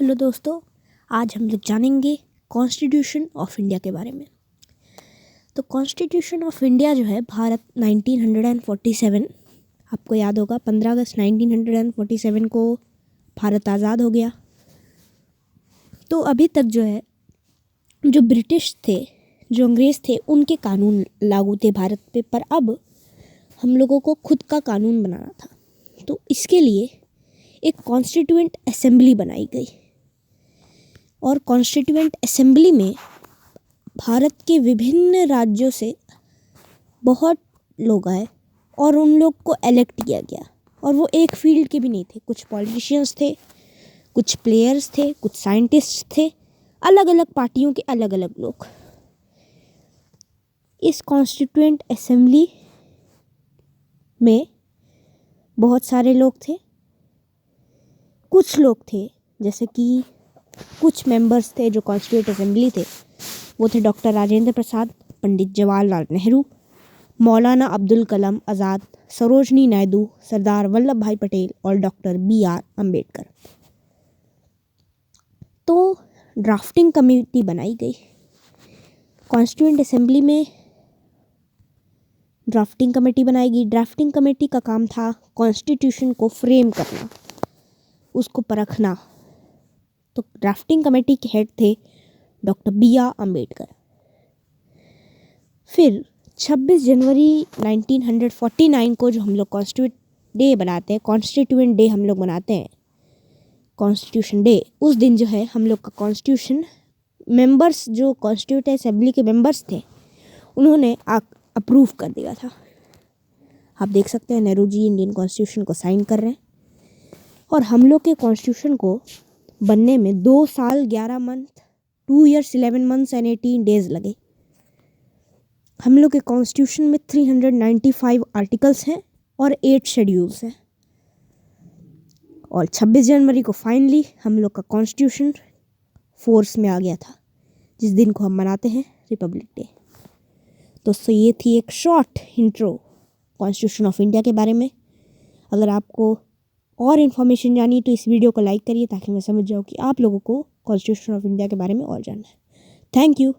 Hello दोस्तों, आज हम लोग जानेंगे कॉन्स्टिट्यूशन ऑफ इंडिया के बारे में। तो कॉन्स्टिट्यूशन ऑफ इंडिया जो है भारत 1947, आपको याद होगा 15 अगस्त 1947 को भारत आज़ाद हो गया। तो अभी तक जो है जो ब्रिटिश थे, जो अंग्रेज़ थे, उनके कानून लागू थे भारत पे, पर अब हम लोगों को खुद का कानून बनाना था। तो इसके लिए एक कॉन्स्टिट्यूएंट असेंबली बनाई गई और कॉन्स्टिट्यूएंट असेंबली में भारत के विभिन्न राज्यों से बहुत लोग आए और उन लोग को इलेक्ट किया गया। और वो एक फील्ड के भी नहीं थे, कुछ पॉलिटिशियंस थे, कुछ प्लेयर्स थे, कुछ साइंटिस्ट थे, अलग अलग पार्टियों के अलग अलग लोग। इस कॉन्स्टिट्यूएंट असेंबली में बहुत सारे लोग थे। कुछ लोग थे, जैसे कि कुछ मेंबर्स थे जो कॉन्स्टिट्यूएंट असेंबली थे, वो थे डॉक्टर राजेंद्र प्रसाद, पंडित जवाहरलाल नेहरू, मौलाना अब्दुल कलाम आज़ाद, सरोजनी नायडू, सरदार वल्लभ भाई पटेल और डॉक्टर BR अम्बेडकर। तो ड्राफ्टिंग कमेटी बनाई गई। कॉन्स्टिट्यूएंट असेंबली में ड्राफ्टिंग कमेटी बनाई गई। ड्राफ्टिंग कमेटी का काम था कॉन्स्टिट्यूशन को फ्रेम करना, उसको परखना। तो ड्राफ्टिंग कमेटी के हेड थे डॉक्टर BR अम्बेडकर। फिर 26 जनवरी 1949 को जो हम लोग कॉन्स्टिट्यूएंट डे हम लोग मनाते हैं, कॉन्स्टिट्यूशन डे, उस दिन जो है हम लोग का कॉन्स्टिट्यूशन मेंबर्स, जो कॉन्स्टिट्यूएंट असेंबली के मेंबर्स थे, उन्होंने अप्रूव कर दिया था। आप देख सकते हैं नेहरू जी इंडियन कॉन्स्टिट्यूशन को साइन कर रहे हैं। और हम लोग के कॉन्स्टिट्यूशन को बनने में 2 साल 11 month, 2 years 11 months and 18 days लगे। हम लोग के कॉन्स्टिट्यूशन में 395 आर्टिकल्स हैं और 8 शेड्यूल्स हैं। और 26 जनवरी को फाइनली हम लोग का कॉन्स्टिट्यूशन फोर्स में आ गया था, जिस दिन को हम मनाते हैं रिपब्लिक डे। दोस्तों, ये थी एक short intro constitution of India के बारे में। अगर आपको और इन्फॉर्मेशन जानी है तो इस वीडियो को लाइक करिए, ताकि मैं समझ जाऊँ कि आप लोगों को कॉन्स्टिट्यूशन ऑफ इंडिया के बारे में और जानना है। Thank you.